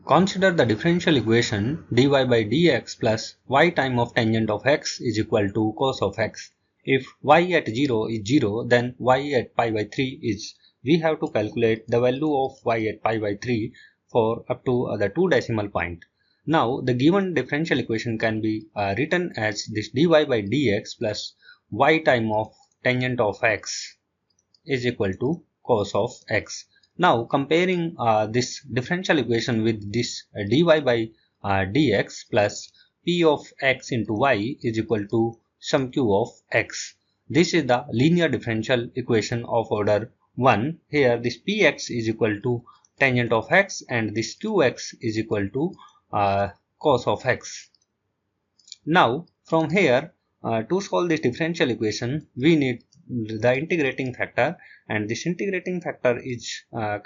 Consider the differential equation dy by dx plus y time of tangent of x is equal to cos of x. If y at 0 is 0, then y at pi by 3 is. We have to calculate the value of y at pi by 3 for up to the 2 decimal point. Now the given differential equation can be written as this dy by dx plus y time of tangent of x is equal to cos of x. Now comparing this differential equation with this dy by dx plus p of x into y is equal to sum q of x. This is the linear differential equation of order 1. Here this px is equal to tangent of x and this qx is equal to cos of x. Now from here to solve this differential equation we need the integrating factor, and this integrating factor is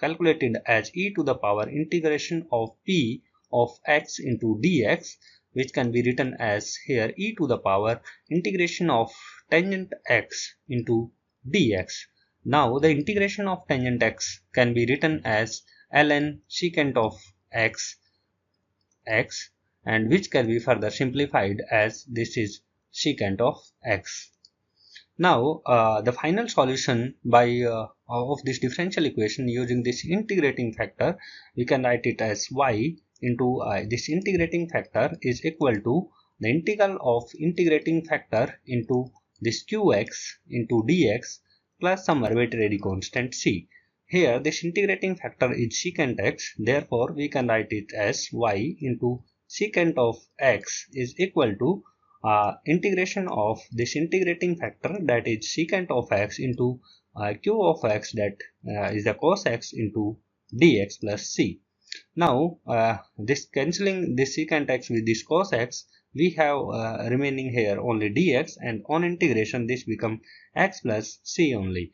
calculated as e to the power integration of p of x into dx, which can be written as here e to the power integration of tangent x into dx. Now the integration of tangent x can be written as ln secant of x, and which can be further simplified as this is secant of x. Now the final solution of this differential equation using this integrating factor, we can write it as y into this integrating factor is equal to the integral of integrating factor into this qx into dx plus some arbitrary constant c. Here this integrating factor is secant x, therefore we can write it as y into secant of x is equal to integration of this integrating factor, that is secant of x into q of x, that is the cos x into dx plus c. Now this cancelling this secant x with this cos x, we have remaining here only dx, and on integration this become x plus c only,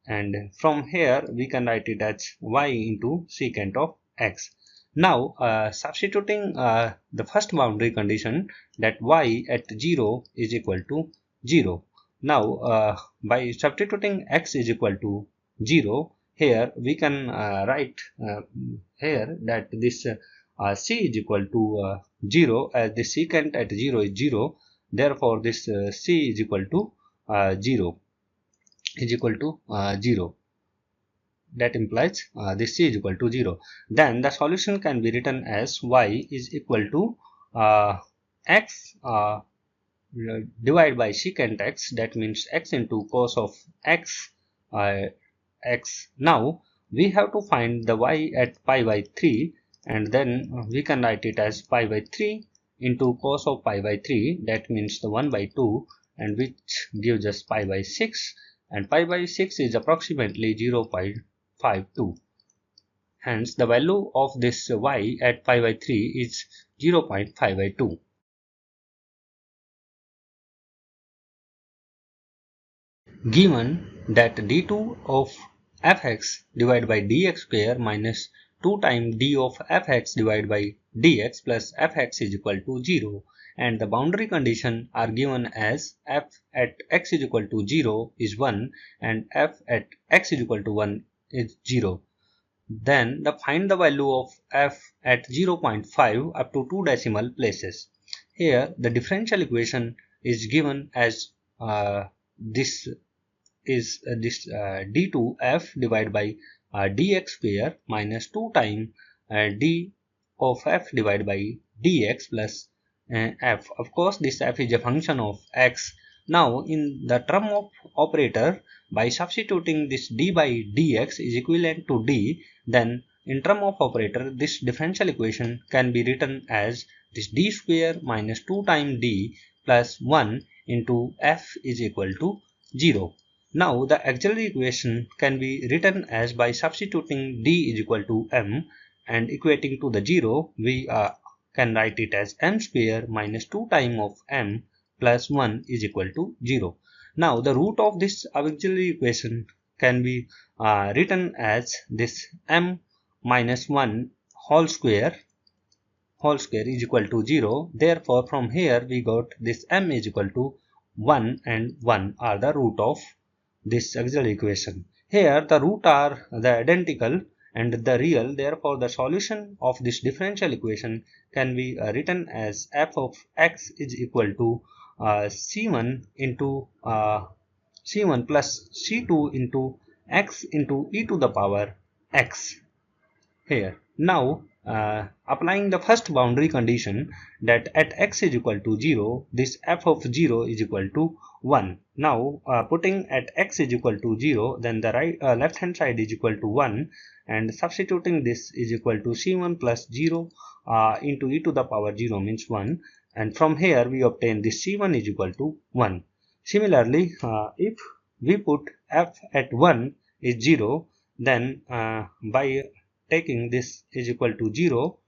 and from here we can write it as y into secant of x. Now substituting the first boundary condition, that y at 0 is equal to 0. Now by substituting x is equal to 0, here we can write here that this c is equal to 0, as the secant at 0 is 0, therefore this c is equal to 0 is equal to 0. That implies this c is equal to 0. Then the solution can be written as y is equal to x divided by secant x, that means x into cos of x x. Now we have to find the y at pi by 3, and then we can write it as pi by 3 into cos of pi by 3, that means the 1 by 2, and which gives us pi by 6, and pi by 6 is approximately 0.52. Hence the value of this y at pi by 3 is 0.5/2. Given that d2 of fx divided by dx square minus 2 times d of fx divided by dx plus fx is equal to 0, and the boundary condition are given as f at x is equal to 0 is 1 and f at x is equal to 1 is 0. Then find the value of f at 0.5 up to 2 decimal places. Here the differential equation is given as this is d2f divided by dx square minus 2 times d of f divided by dx plus f. Of course this f is a function of x. Now in the term of operator, by substituting this d by dx is equivalent to d, then in term of operator this differential equation can be written as this d square minus 2 times d plus 1 into f is equal to 0. Now the auxiliary equation can be written as by substituting d is equal to m and equating to the 0, we can write it as m square minus 2 times of m plus 1 is equal to 0. Now the root of this auxiliary equation can be written as this m minus 1 whole square is equal to 0. Therefore from here we got this m is equal to 1 and 1 are the root of this auxiliary equation. Here the root are the identical, and the real. Therefore, the solution of this differential equation can be written as f of x is equal to c1 into c1 plus c2 into x into e to the power x here. Now, applying the first boundary condition that at x is equal to 0, this f of 0 is equal to 1. Now, putting at x is equal to 0, then the left hand side is equal to 1, and substituting this is equal to c1 plus 0 into e to the power 0 means 1, and from here we obtain this c1 is equal to 1. Similarly, if we put f at 1 is 0, then by taking this is equal to 0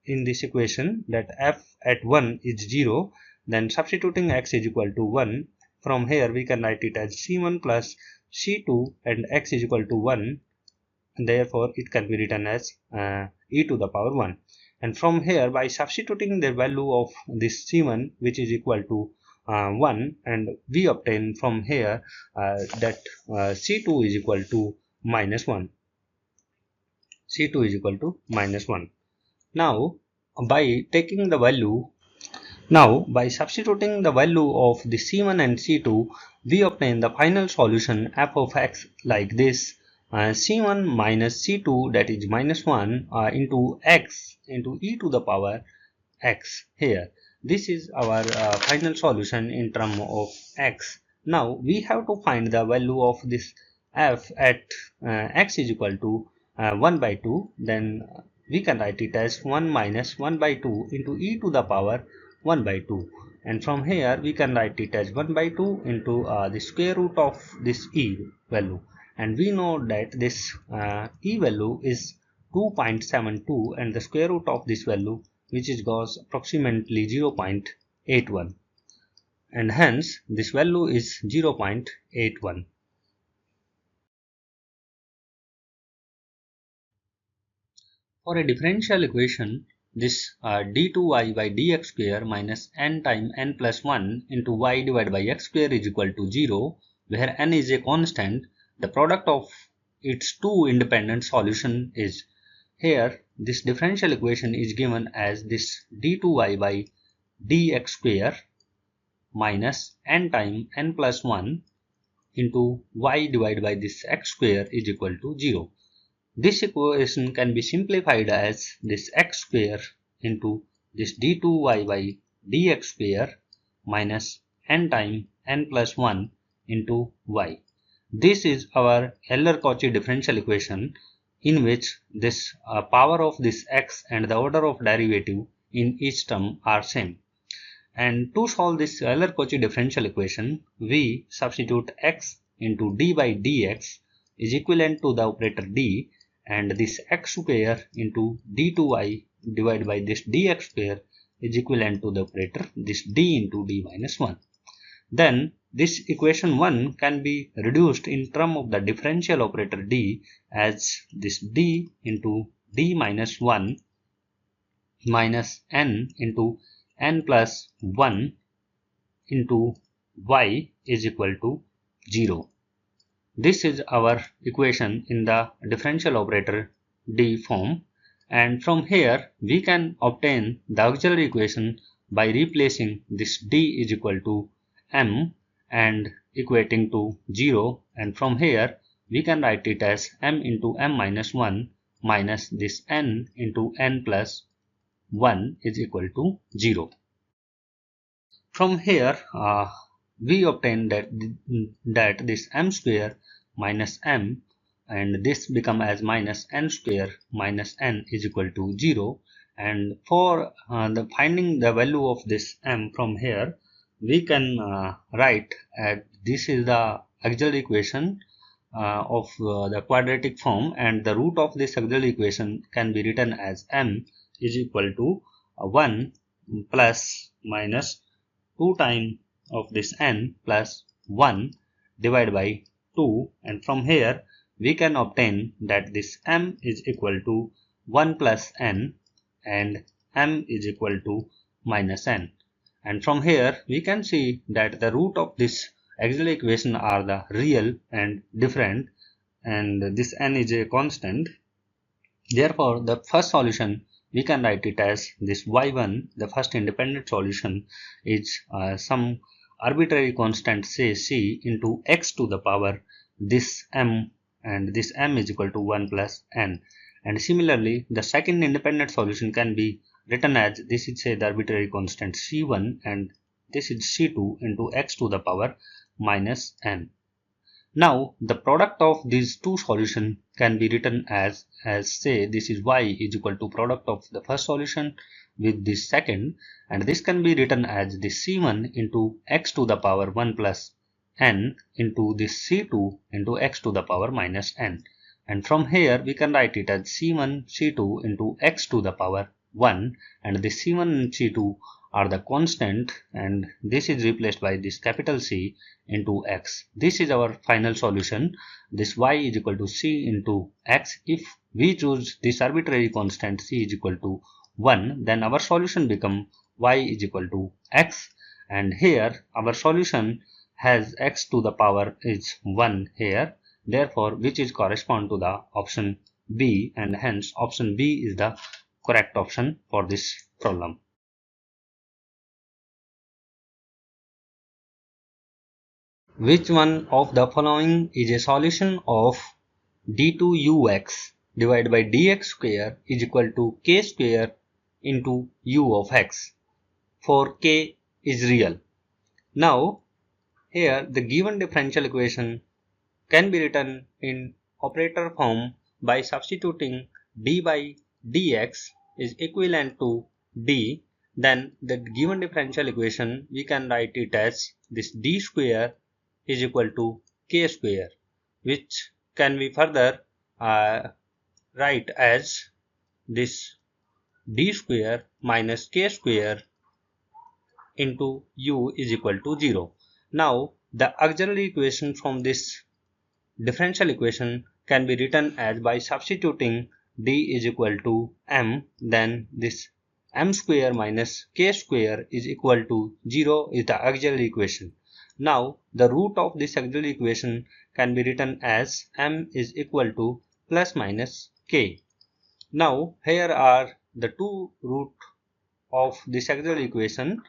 in this equation, that f at 1 is 0, then substituting x is equal to 1, from here we can write it as c1 plus c2 and x is equal to 1, and therefore it can be written as e to the power 1. And from here, by substituting the value of this c1 which is equal to 1, and we obtain from here that c2 is equal to minus 1. C2 is equal to minus 1. Now, by taking the value, by substituting the value of the C1 and C2, we obtain the final solution f of x like this. C1 minus C2, that is minus 1 into x into e to the power x here. This is our final solution in term of x. Now, we have to find the value of this f at x is equal to 1 by 2, then we can write it as 1 minus 1 by 2 into e to the power 1 by 2, and from here we can write it as 1 by 2 into the square root of this e value, and we know that this e value is 2.72 and the square root of this value which is goes approximately 0.81, and hence this value is 0.81. For a differential equation, this d2y by dx square minus n times n plus 1 into y divided by x square is equal to 0, where n is a constant, the product of its two independent solution is. Here, this differential equation is given as this d2y by dx square minus n times n plus 1 into y divided by this x square is equal to 0. This equation can be simplified as this x square into this d2y by dx square minus n times n plus 1 into y. This is our Euler-Cauchy differential equation, in which this power of this x and the order of derivative in each term are same. And to solve this Euler-Cauchy differential equation, we substitute x into d by dx is equivalent to the operator d, and this x square into d2y divided by this dx square is equivalent to the operator this d into d minus 1. Then this equation 1 can be reduced in term of the differential operator d as this d into d minus 1 minus n into n plus 1 into y is equal to 0. This is our equation in the differential operator d form, and from here we can obtain the auxiliary equation by replacing this d is equal to m and equating to 0, and from here we can write it as m into m minus 1 minus this n into n plus 1 is equal to 0. From here we obtain that this m square minus m, and this become as minus n square minus n is equal to 0, and for the finding the value of this m from here, we can write this is the auxiliary equation of the quadratic form, and the root of this auxiliary equation can be written as m is equal to 1 plus minus 2 times of this n plus 1 divided by 2, and from here we can obtain that this m is equal to 1 plus n and m is equal to minus n, and from here we can see that the root of this auxiliary equation are the real and different, and this n is a constant, Therefore, the first solution we can write it as this y1, the first independent solution, is some arbitrary constant, say c, into x to the power this m, and this m is equal to 1 plus n. And similarly, the second independent solution can be written as this is, say, the arbitrary constant c1, and this is c2 into x to the power minus n. Now the product of these two solutions can be written as say this is y is equal to product of the first solution with this second, and this can be written as this c1 into x to the power 1 plus n into this c2 into x to the power minus n. And from here we can write it as c1 c2 into x to the power 1, and this c1 and c2 are the constant, and this is replaced by this capital C into x. This is our final solution. This y is equal to c into x. If we choose this arbitrary constant c is equal to 1, then our solution become y is equal to x, and here our solution has x to the power is 1 here, therefore which is correspond to the option B, and hence option B is the correct option for this problem. Which one of the following is a solution of d2ux divided by dx square is equal to k square into u of x, for k is real? Now here the given differential equation can be written in operator form by substituting d by dx is equivalent to d. Then the given differential equation we can write it as this d square is equal to k square, which can be further write as this d square minus k square into u is equal to 0. Now the auxiliary equation from this differential equation can be written as by substituting d is equal to m, then this m square minus k square is equal to 0 is the auxiliary equation. Now the root of this auxiliary equation can be written as m is equal to plus minus k. Now here are the two root of this auxiliary equation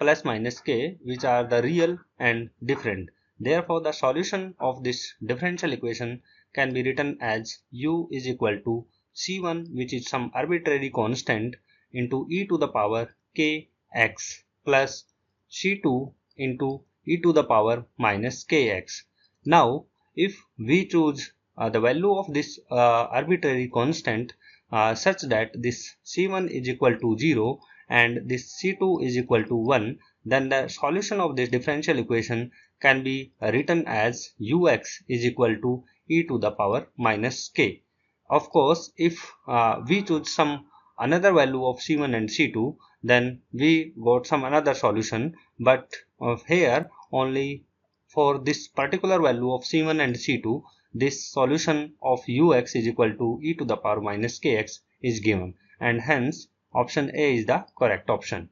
plus minus k, which are the real and different. Therefore the solution of this differential equation can be written as u is equal to c1, which is some arbitrary constant, into e to the power kx plus c2 into e to the power minus kx. Now if we choose the value of this arbitrary constant such that this c1 is equal to 0 and this c2 is equal to 1, then the solution of this differential equation can be written as ux is equal to e to the power minus k. Of course, if we choose some another value of c1 and c2, then we got some another solution, but here only for this particular value of c1 and c2, this solution of ux is equal to e to the power minus kx is given, and hence option A is the correct option.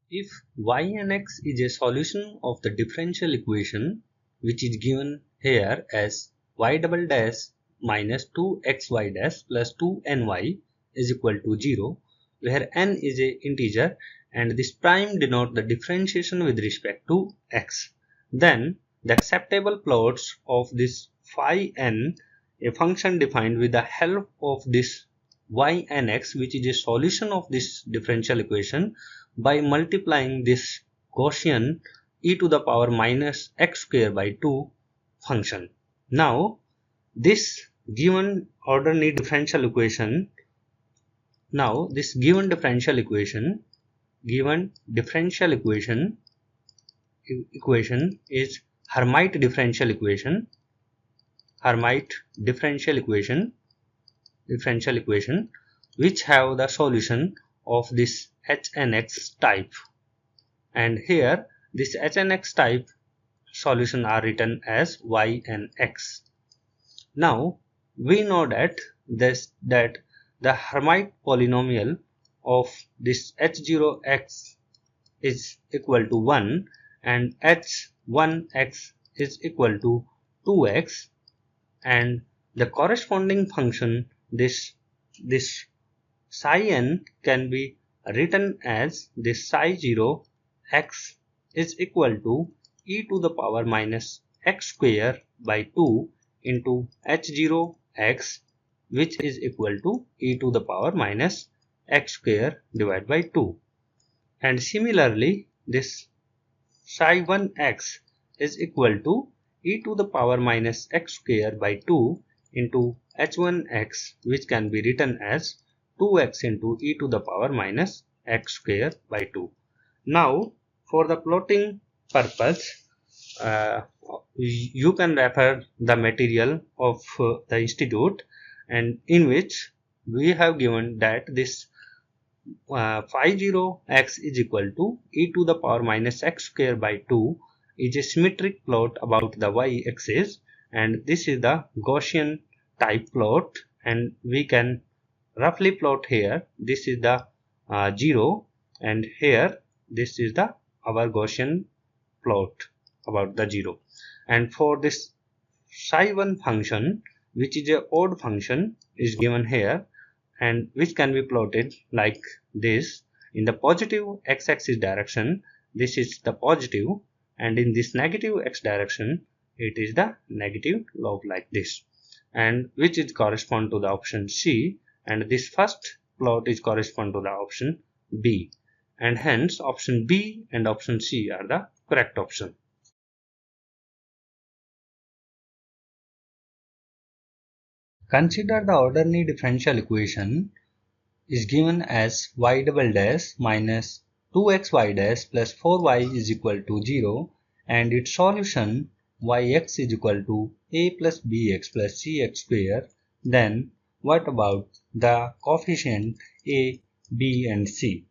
If y and x is a solution of the differential equation which is given here as y double dash minus 2xy dash plus 2ny is equal to 0, where n is a integer and this prime denote the differentiation with respect to x, then the acceptable plots of this phi n, a function defined with the help of this y and x, which is a solution of this differential equation, by multiplying this Gaussian e to the power minus x square by 2 function. Now this given ordinary differential equation, equation is Hermite differential equation, which have the solution of this HNX type, and here this HNX type solution are written as y and x. Now we know that the Hermite polynomial of this h0x is equal to 1 and h1x is equal to 2x, and the corresponding function, this psi n can be written as this psi 0 x is equal to e to the power minus x square by 2 into h0 x, which is equal to e to the power minus x square divided by 2. And similarly, this psi 1x is equal to e to the power minus x square by 2 into h1x, which can be written as 2x into e to the power minus x square by 2. Now, for the plotting purpose, you can refer the material of the institute, and in which we have given that this phi 0 x is equal to e to the power minus x square by 2 is a symmetric plot about the y-axis, and this is the Gaussian type plot, and we can roughly plot here. This is the 0, and here this is the our Gaussian plot about the 0. And for this psi 1 function, which is a odd function, is given here, and which can be plotted like this. In the positive x-axis direction, this is the positive, and in this negative x direction, it is the negative log like this, and which is correspond to the option C, and this first plot is correspond to the option B, and hence option B and option C are the correct option. Consider the ordinary differential equation is given as y double dash minus 2xy dash plus 4y is equal to 0, and its solution yx is equal to a plus bx plus cx square. Then what about the coefficient a, b and c?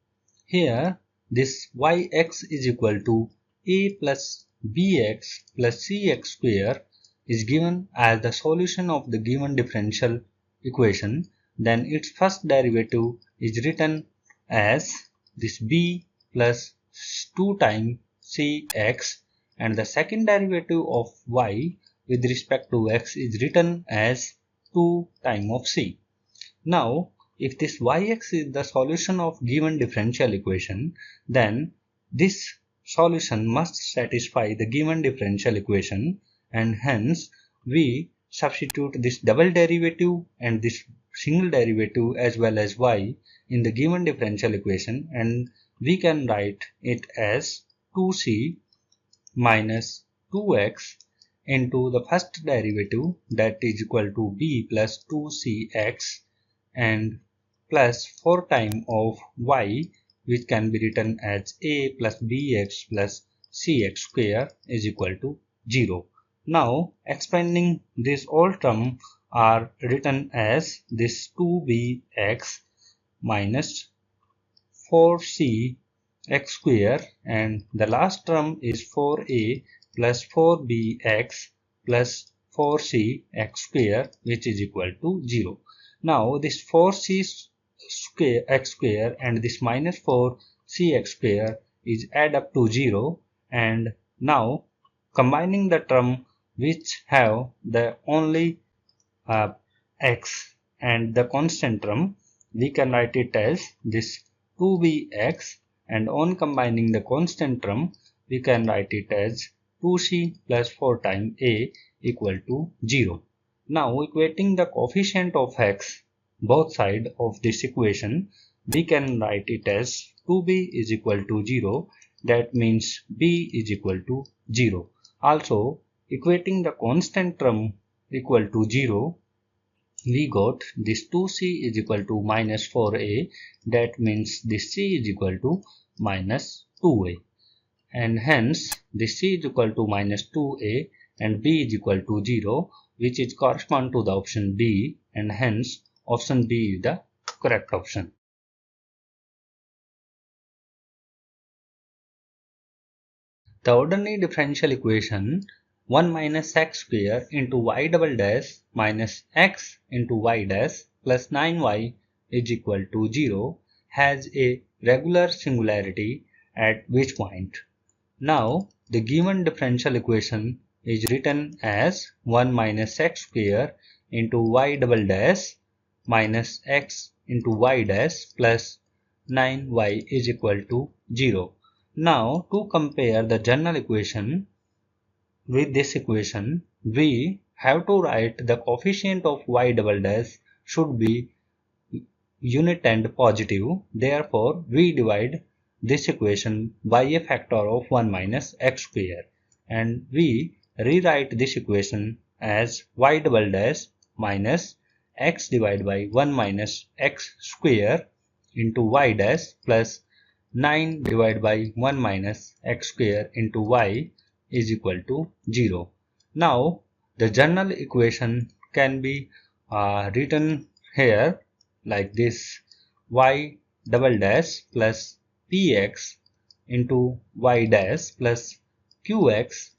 Here this yx is equal to a plus bx plus cx square is given as the solution of the given differential equation. Then its first derivative is written as this b plus 2 times cx, and the second derivative of y with respect to x is written as 2 times of c. Now, if this yx is the solution of given differential equation, then this solution must satisfy the given differential equation, and hence we substitute this double derivative and this single derivative as well as y in the given differential equation, and we can write it as 2c minus 2x into the first derivative, that is equal to b plus 2cx, and plus 4 times of y, which can be written as a plus bx plus cx square is equal to 0. Now expanding this all term are written as this 2bx minus 4c x square, and the last term is 4a plus 4bx plus 4c x square, which is equal to 0. Now this 4c square x square and this minus 4c x square is add up to 0, and now combining the term which have the only x and the constant term, we can write it as this 2bx, and on combining the constant term, we can write it as 2c plus 4 times a equal to 0. Now equating the coefficient of x both sides of this equation, we can write it as 2b is equal to 0, that means b is equal to 0. Also equating the constant term equal to 0, we got this 2c is equal to minus 4a, that means this c is equal to minus 2a, and hence this c is equal to minus 2a and b is equal to 0, which is correspond to the option B, and hence option B is the correct option. The ordinary differential equation 1 minus x square into y double dash minus x into y dash plus 9y is equal to 0 has a regular singularity at which point? Now the given differential equation is written as 1 minus x square into y double dash minus x into y dash plus 9y is equal to 0. Now to compare the general equation with this equation, we have to write the coefficient of y double dash should be unit and positive. Therefore, we divide this equation by a factor of 1 minus x square, and we rewrite this equation as y double dash minus x divided by 1 minus x square into y dash plus 9 divided by 1 minus x square into y is equal to 0. Now, the general equation can be written here like this: y double dash plus px into y dash plus qx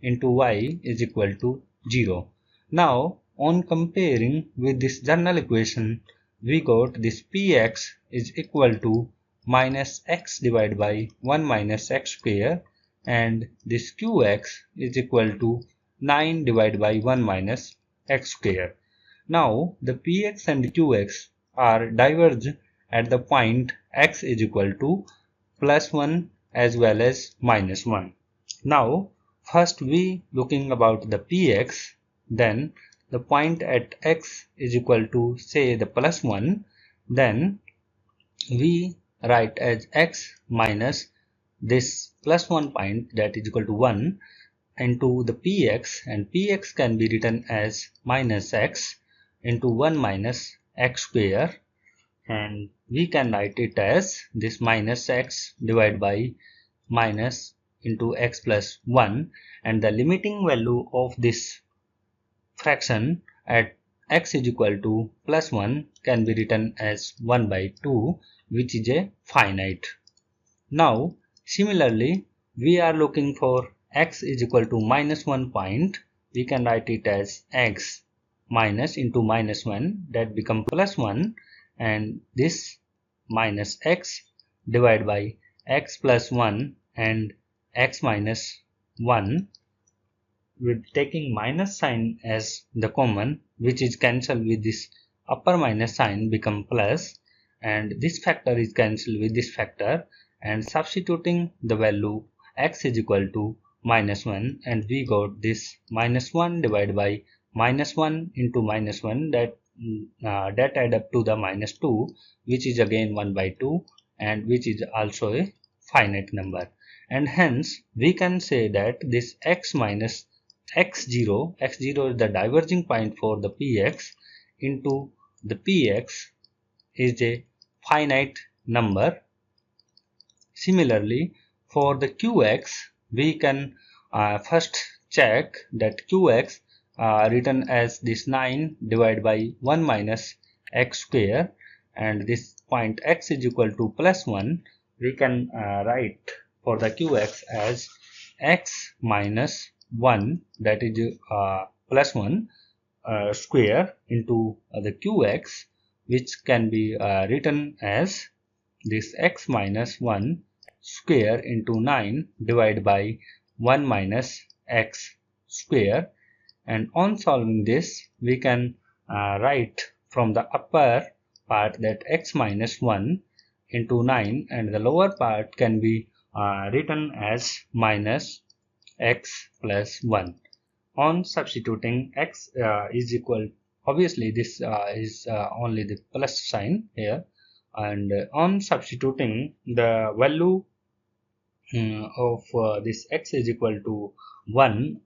into y is equal to 0. Now, on comparing with this general equation, we got this px is equal to minus x divided by 1 minus x square, and this qx is equal to 9 divided by 1 minus x square. Now the px and qx are diverge at the point x is equal to plus 1 as well as minus 1. Now first we looking about the px, then the point at x is equal to say the plus 1, then we write as x minus this plus 1 point that is equal to 1 into the px, and px can be written as minus x into 1 minus x square, and we can write it as this minus x divided by minus into x plus 1, and the limiting value of this fraction at x is equal to plus 1 can be written as 1 by 2, which is a finite. Now similarly, we are looking for x is equal to minus 1 point. We can write it as x minus into minus 1, that become plus 1, and this minus x divided by x plus 1 and x minus 1 with taking minus sign as the common, which is cancelled with this upper minus sign become plus, and this factor is cancelled with this factor, and substituting the value x is equal to minus 1, and we got this minus 1 divided by minus 1 into minus 1, that add up to the minus 2, which is again 1 by 2, and which is also a finite number. And hence we can say that this x minus x0 is the diverging point for the px into the px is a finite number. Similarly, for the qx, we can first check that qx written as this 9 divided by 1 minus x square, and this point x is equal to plus 1, we can write for the qx as x minus 1, that is plus 1 square into the qx, which can be written as this x minus 1 square into 9 divided by 1 minus x square. And on solving this, we can write from the upper part that x minus 1 into 9, and the lower part can be written as minus x plus 1. On substituting x is equal, obviously this is only the plus sign here, and on substituting the value of this x is equal to 1,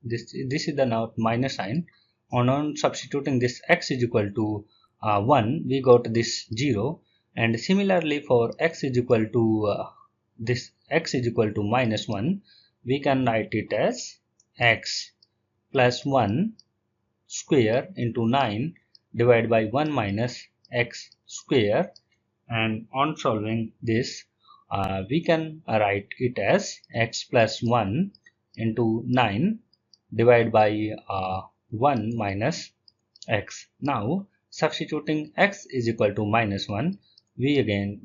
this is the now minus sign. On substituting this x is equal to 1, we got this 0, and similarly for x is equal to this x is equal to minus 1, we can write it as x plus 1 square into 9 divided by 1 minus x square, and on solving this we can write it as x plus 1 into 9 divided by 1 minus x. Now substituting x is equal to minus 1, we again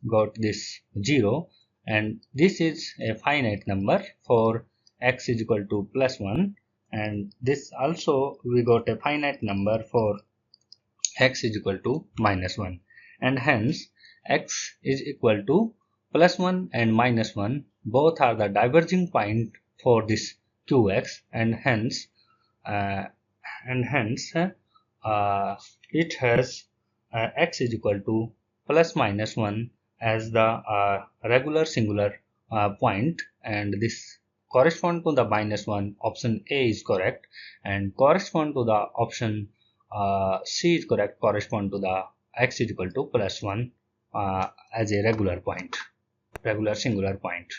got this 0, and this is a finite number for x is equal to plus 1, and this also we got a finite number for x is equal to minus 1, and hence x is equal to plus 1 and minus 1 both are the diverging point for this qx, and hence uh, it has x is equal to plus minus 1 as the regular singular point, and this correspond to the minus 1. Option A is correct, and correspond to the option C is correct, correspond to the x is equal to plus 1 as a regular point, regular singular point.